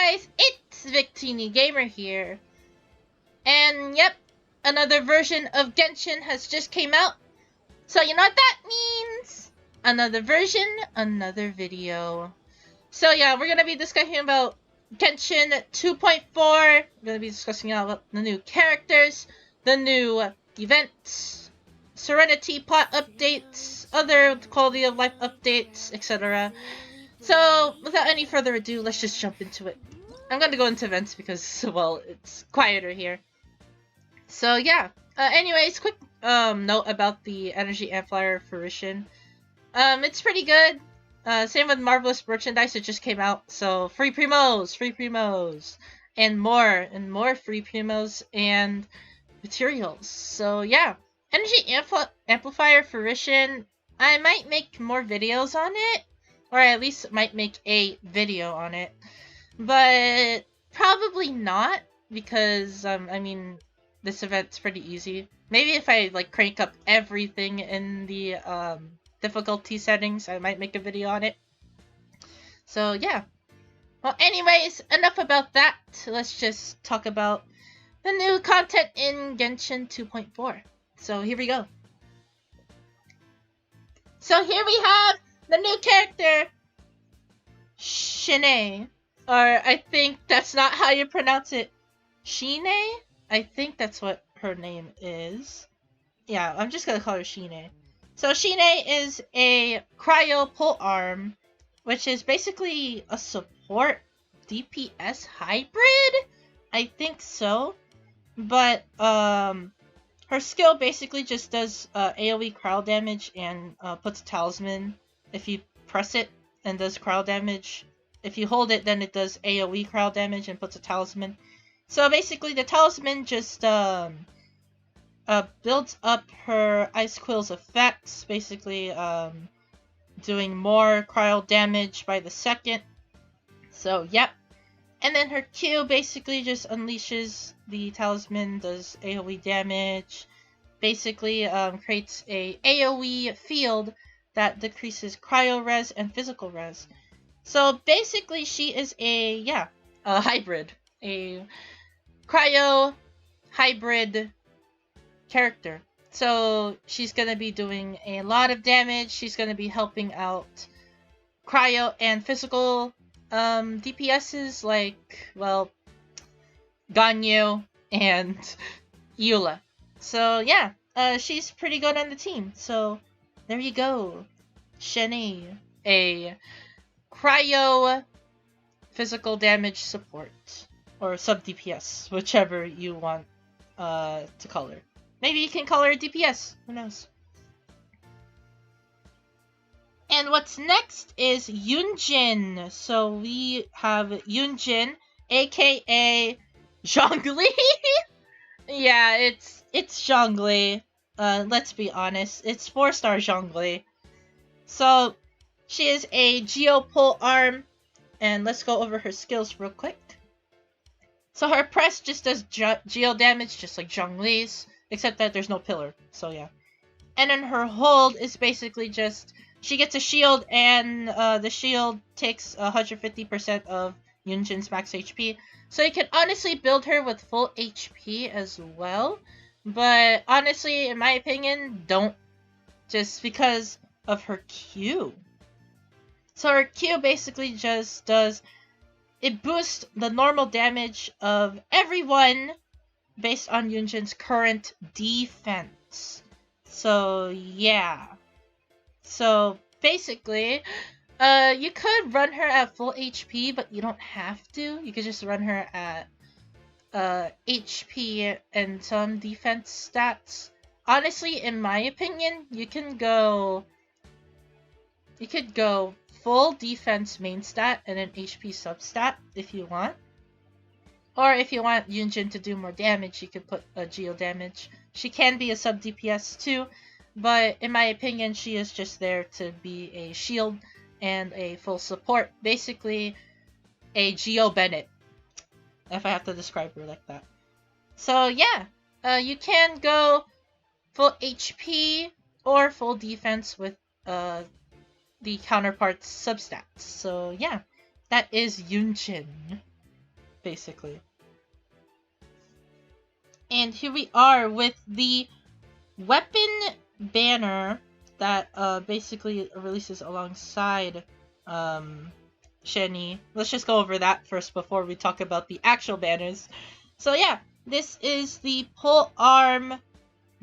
guys, it's Victini Gamer here. And yep, another version of Genshin has just came out. So you know what that means? Another version, another video. So yeah, we're gonna be discussing about Genshin 2.4. We're gonna be discussing about the new characters, the new events, Serenity Pot updates, other quality of life updates, etc. So, without any further ado, let's just jump into it. I'm gonna go into events because, well, it's quieter here. So, yeah. Anyways, quick note about the energy amplifier fruition. It's pretty good. Same with Marvelous Merchandise, it just came out. So, free primos, and more free primos and materials. So, yeah. Energy amplifier fruition, I might make more videos on it. Or at least might make a video on it. But probably not, because, I mean, this event's pretty easy. Maybe if I, like, crank up everything in the, difficulty settings, I might make a video on it. So, yeah. Well, anyways, enough about that. Let's just talk about the new content in Genshin 2.4. So, here we go. So, here we have the new character, Shenhe. Or I think that's not how you pronounce it. Shenhe? I think that's what her name is. Yeah, I'm just gonna call her Shenhe. So Shenhe is a cryo pole arm, which is basically a support DPS hybrid? I think so. But, her skill basically just does AoE cryo damage and puts a talisman if you press it and does cryo damage. If you hold it, then it does AoE cryo damage and puts a talisman. So basically, the talisman just builds up her Ice Quill's effects, basically doing more cryo damage by the second. So, yep. And then her Q basically just unleashes the talisman, does AoE damage, basically creates a AoE field that decreases cryo res and physical res. So basically she is a hybrid. A cryo hybrid character. So she's gonna be doing a lot of damage, she's gonna be helping out cryo and physical DPSs like, well, Ganyu and Eula. So yeah, she's pretty good on the team. So there you go. Shenhe, a cryo physical damage support. Or sub DPS, whichever you want to call her. Maybe you can call her DPS, who knows. And what's next is Yunjin. So we have Yunjin, aka Zhongli. Yeah, it's Zhongli. Let's be honest, it's 4-star Zhongli. So she is a Geo Pole arm, and let's go over her skills real quick. So her press just does geo damage, just like Zhongli's, except that there's no pillar, so yeah. And then her hold is basically just, she gets a shield, and the shield takes 150% of Yunjin's max HP. So you can honestly build her with full HP as well. But honestly, in my opinion, don't. Just because of her Q. So her Q basically just does, it boosts the normal damage of everyone based on Yunjin's current defense. So yeah. So basically, you could run her at full HP, but you don't have to. You could just run her at HP and some defense stats. Honestly, in my opinion, you could go full defense main stat and an HP substat if you want. Or if you want Yunjin to do more damage, you could put a geo damage. She can be a sub DPS too, but in my opinion, she is just there to be a shield and a full support. Basically, a Geo Bennett, if I have to describe her like that. So yeah, you can go full HP or full defense with the counterpart's substats. So yeah, that is Yunjin. basically. And here we are with the weapon banner that basically releases alongside shenhe. Let's just go over that first before we talk about the actual banners. So yeah, this is the pole arm,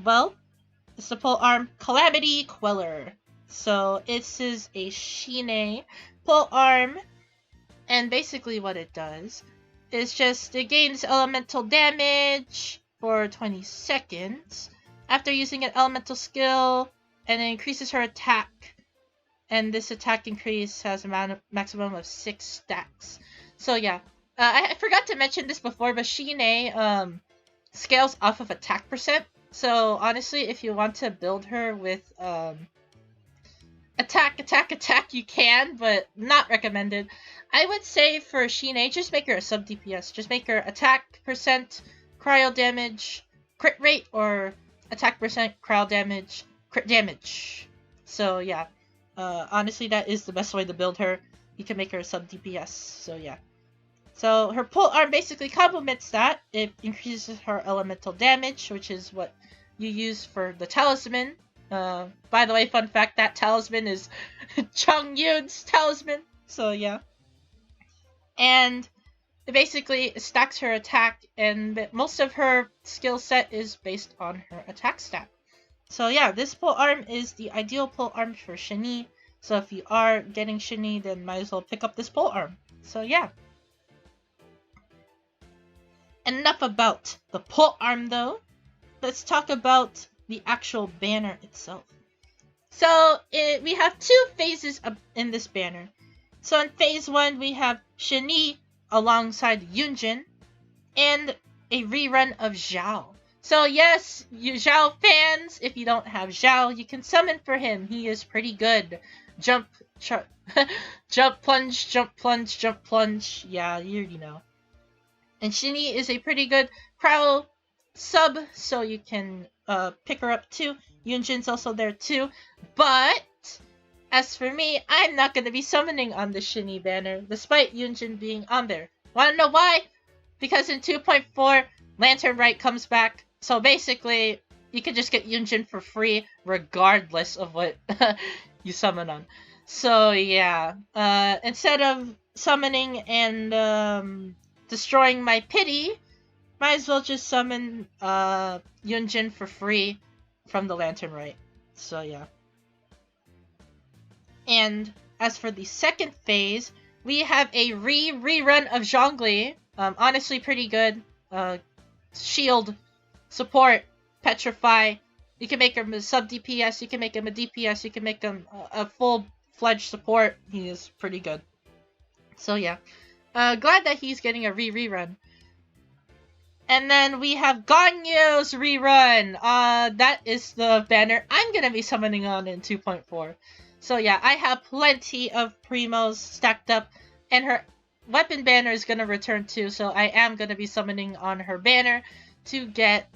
well, it's the pole arm Calamity Queller. So this is a shenhe pole arm, and basically what it does is just it gains elemental damage for 20 seconds after using an elemental skill, and it increases her attack. And this attack increase has a maximum of 6 stacks. So yeah, I forgot to mention this before, but shenhe scales off of attack percent. So honestly, if you want to build her with attack, you can, but not recommended. I would say for shenhe, just make her a sub DPS. Just make her attack percent, cryo damage, crit rate, or attack percent, cryo damage, crit damage. So yeah, honestly, that is the best way to build her. You can make her a sub DPS. So yeah. So her pole arm basically complements that. It increases her elemental damage, which is what you use for the talisman. By the way, fun fact, that talisman is Chongyun's talisman. So yeah. And it basically stacks her attack, and most of her skill set is based on her attack stat. So yeah, this pole arm is the ideal pole arm for shenhe. So if you are getting shenhe, then might as well pick up this pole arm. So yeah. Enough about the pole arm though. Let's talk about the actual banner itself. So we have 2 phases in this banner. So in phase 1, we have shenhe alongside Yunjin, and a rerun of Zhao. So yes, you Zhao fans, if you don't have Zhao, you can summon for him. He is pretty good. Jump, jump, plunge, jump, plunge, jump, plunge. Yeah, you already know. And shenhe is a pretty good cryo sub, so you can pick her up too. Yunjin's also there too. But as for me, I'm not going to be summoning on the shenhe banner, despite Yunjin being on there. Want to know why? Because in 2.4, Lantern Rite comes back. So basically, you can just get Yunjin for free, regardless of what you summon on. So yeah, instead of summoning and destroying my pity, might as well just summon Yunjin for free from the Lantern Rite. So yeah. And as for the second phase, we have a rerun of Zhongli. Honestly, pretty good. Shield, support, petrify. You can make him a sub DPS. You can make him a DPS. You can make him a full-fledged support. He is pretty good. So yeah, glad that he's getting a rerun. And then we have Ganyu's rerun. That is the banner I'm gonna be summoning on in 2.4. So yeah, I have plenty of primos stacked up, and her weapon banner is gonna return too, so I am gonna be summoning on her banner to get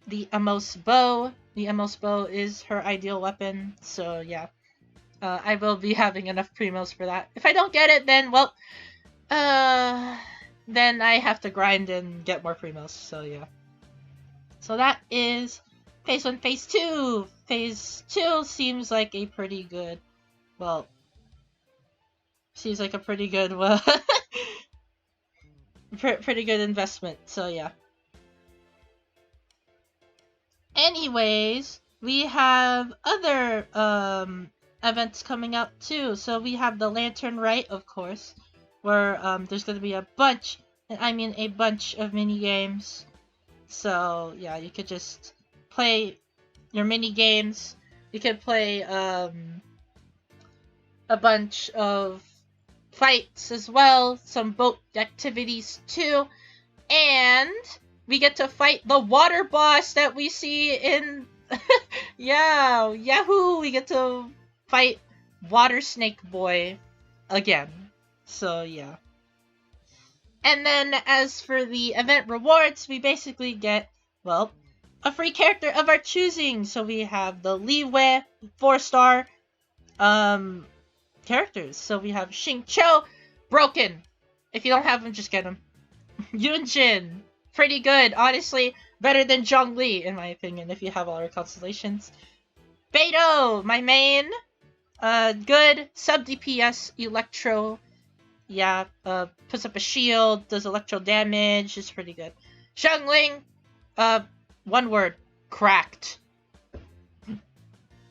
the Amos bow. The Amos bow is her ideal weapon, so yeah. I will be having enough primos for that. If I don't get it, then, well, then I have to grind and get more primos, so yeah. So that is phase 1, phase 2. Phase 2 seems like a pretty good, well, pretty good investment, so yeah. Anyways, we have other events coming out too. So we have the Lantern Rite, of course, where there's going to be a bunch, and I mean a bunch of mini games. So yeah, you could just play your mini games. You could play a bunch of fights as well, some boat activities too, and we get to fight the water boss that we see in yeah, Yahoo! We get to fight Water Snake Boy again. So yeah. And then as for the event rewards, we basically get, well, a free character of our choosing. So we have the Liwei 4-star characters. So we have Xingqiu, broken. If you don't have him, just get him. Yunjin, pretty good. Honestly, better than Zhongli, in my opinion, if you have all her constellations. Beidou, my main. Good. Sub DPS, Electro. Yeah, puts up a shield, does electro damage, is pretty good. Xiangling, one word, cracked.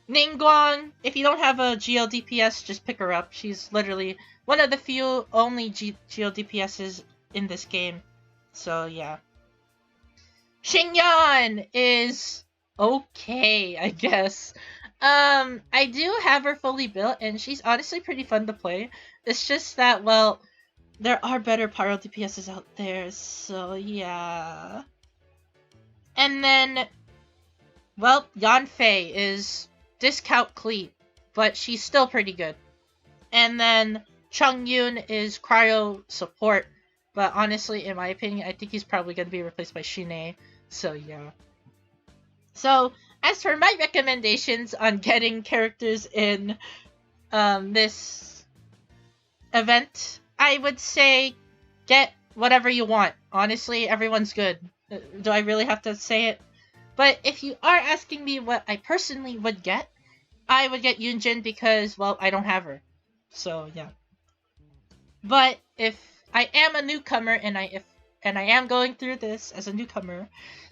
Ningguang, if you don't have a GL DPS, just pick her up. She's literally one of the few only GL DPSs in this game. So, yeah. Xingyan is okay, I guess. I do have her fully built, and she's honestly pretty fun to play. It's just that, well, there are better pyro DPSs out there, so yeah. And then, well, Yanfei is discount Cleat, but she's still pretty good. And then Chongyun is cryo support, but honestly, in my opinion, I think he's probably going to be replaced by shenhe, so yeah. So, as for my recommendations on getting characters in this event, I would say get whatever you want. Honestly, everyone's good. Do I really have to say it? But if you are asking me what I personally would get, I would get Yunjin because, well, I don't have her. So, yeah. But if I am a newcomer and I am going through this as a newcomer,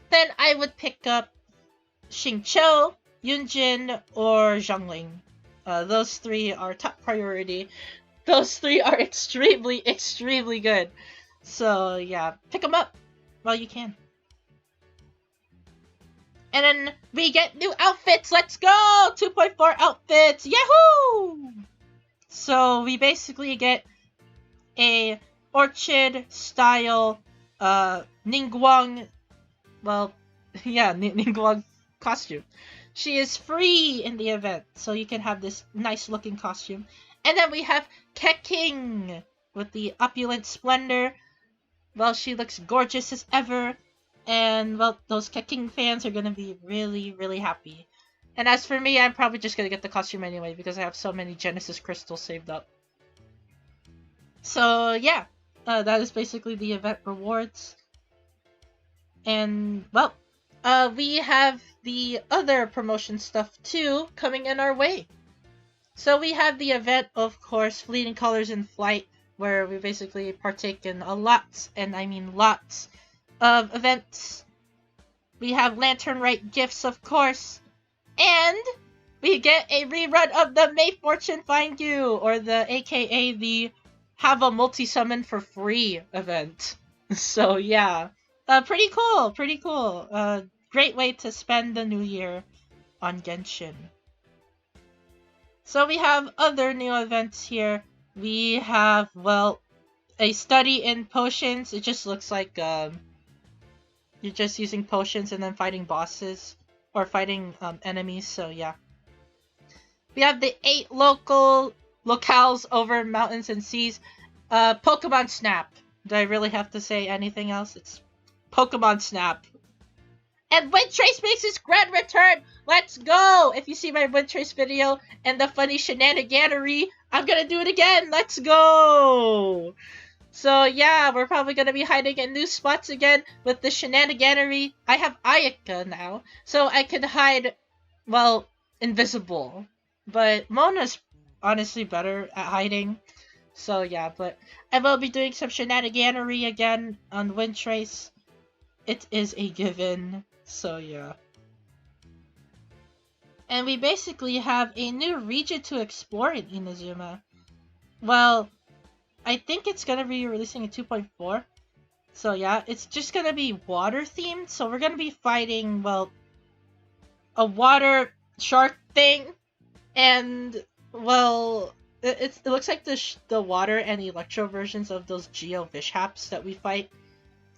then I would pick up Xingqiu, Yunjin, or Zhongling. Those three are top priority. Those three are extremely, extremely good. So, yeah, pick them up while you can. And then we get new outfits! Let's go! 2.4 outfits! Yahoo! So, we basically get a orchid-style, Ningguang, well, yeah, Ningguang costume. She is free in the event, so you can have this nice-looking costume. And then we have Keqing with the opulent splendor. Well, she looks gorgeous as ever. And, well, those Keqing fans are gonna be really, really happy. And as for me, I'm probably just gonna get the costume anyway because I have so many Genesis crystals saved up. So, yeah. That is basically the event rewards. And, well, we have the other promotion stuff too coming in our way. So we have the event, of course, Fleeting Colors in Flight, where we basically partake in a lot, and I mean lots, of events. We have Lantern Rite gifts, of course, and we get a rerun of the May Fortune Find You, or the aka the Have a Multi-Summon for Free event. So yeah, pretty cool, pretty cool. Great way to spend the new year on Genshin. So we have other new events here. We have, well, a study in potions. It just looks like you're just using potions and then fighting bosses or fighting enemies. So yeah. We have the 8 locales over mountains and seas. Pokemon Snap. Do I really have to say anything else? It's Pokemon Snap. And Windtrace makes its grand return! Let's go! If you see my Windtrace video and the funny shenaniganery, I'm gonna do it again! Let's go! So yeah, we're probably gonna be hiding in new spots again with the shenaniganery. I have Ayaka now, so I can hide, well, invisible. But Mona's honestly better at hiding. So yeah, but I will be doing some shenaniganery again on Windtrace. It is a given. So yeah. And we basically have a new region to explore in Inazuma. Well, I think it's gonna be releasing in 2.4. So yeah, it's just gonna be water themed. So we're gonna be fighting, well, a water shark thing. And, well, it looks like the water and electro versions of those Geo Vishaps that we fight.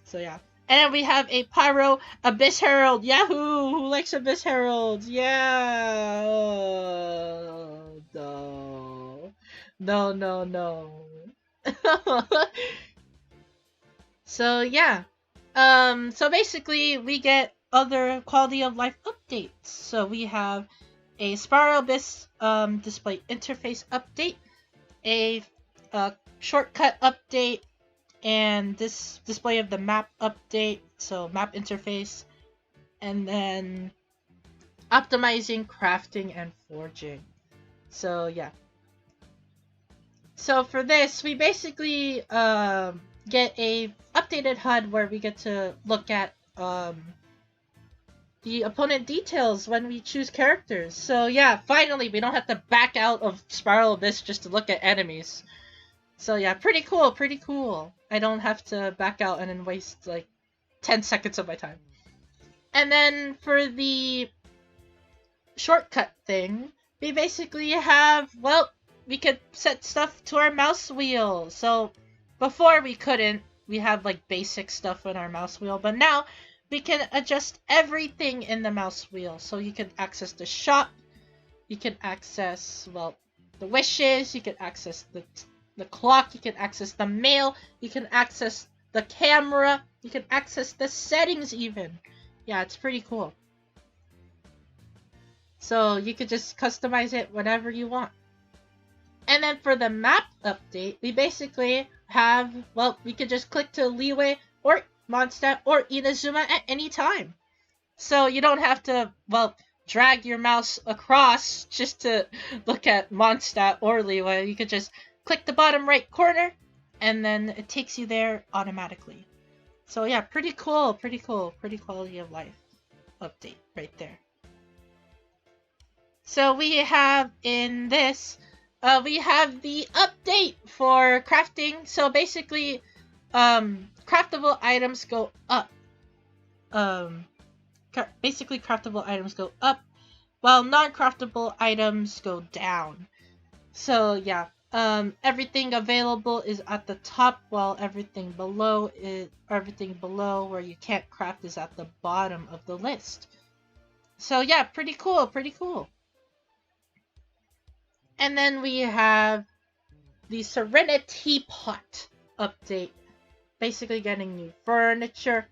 So yeah. And then we have a Pyro Abyss Herald. Yahoo! Who likes Abyss Heralds? Yeah! Oh, no. No, no, no. So yeah. So basically we get other quality of life updates. So we have a Spiral Abyss display interface update, a shortcut update, and this display of the map update, so map interface, and then optimizing, crafting, and forging. So yeah. So for this, we basically get a updated HUD where we get to look at the opponent details when we choose characters. So yeah, finally we don't have to back out of Spiral Abyss just to look at enemies. So yeah, pretty cool, pretty cool. I don't have to back out and then waste like 10 seconds of my time. And then for the shortcut thing, we basically have, well, we could set stuff to our mouse wheel. So before we couldn't, we had like basic stuff on our mouse wheel, but now we can adjust everything in the mouse wheel. So you can access the shop, you can access, well, the wishes, you can access the clock, you can access the mail, you can access the camera, you can access the settings even. Yeah, it's pretty cool. So you could just customize it whenever you want. And then for the map update, we basically have, well, we could just click to Liyue or Mondstadt or Inazuma at any time. So you don't have to, well, drag your mouse across just to look at Mondstadt or Liyue. You could just click the bottom right corner and then it takes you there automatically. So yeah, pretty cool, pretty cool, pretty quality of life update right there. So we have in this, we have the update for crafting. So basically, craftable items go up. Basically craftable items go up, while non-craftable items go down. So yeah, everything available is at the top, while everything below where you can't craft is at the bottom of the list. So yeah, pretty cool, pretty cool. And then we have the Serenity Pot update. Basically getting new furniture.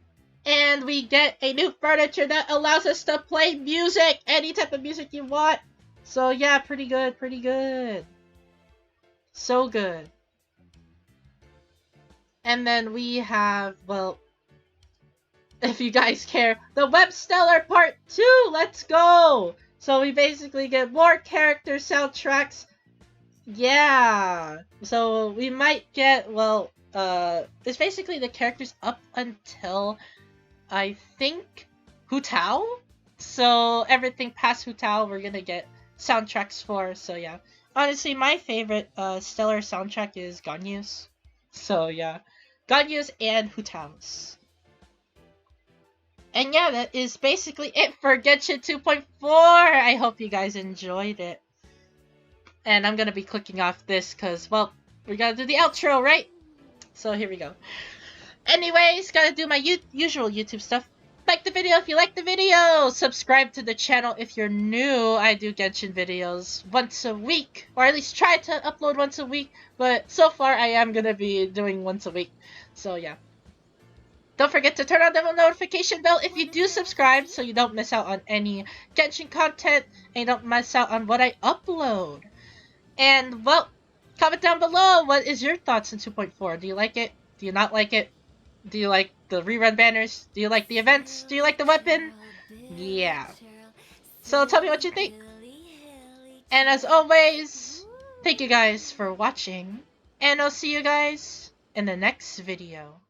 And we get a new furniture that allows us to play music! Any type of music you want! So yeah, pretty good, pretty good. So good. And then we have, well, if you guys care, the Web Stellar Part 2! Let's go! So we basically get more character soundtracks. Yeah. So we might get, well, it's basically the characters up until, I think, Hu Tao? So everything past Hu Tao we're gonna get soundtracks for, so yeah. Honestly, my favorite stellar soundtrack is Ganyu's. So yeah. Ganyu's and Hu Tao's. And yeah, that is basically it for Genshin 2.4! I hope you guys enjoyed it. And I'm gonna be clicking off this because, well, we gotta do the outro, right? So here we go. Anyways, gotta do my usual YouTube stuff. Like the video if you like the video! Subscribe to the channel if you're new. I do Genshin videos once a week, or at least try to upload once a week, but so far I am gonna be doing once a week. So yeah. Don't forget to turn on the notification bell if you do subscribe so you don't miss out on any Genshin content and you don't miss out on what I upload. And, well, comment down below, what is your thoughts on 2.4? Do you like it? Do you not like it? Do you like the rerun banners? Do you like the events? Do you like the weapon? Yeah. So tell me what you think. And as always, thank you guys for watching. And I'll see you guys in the next video.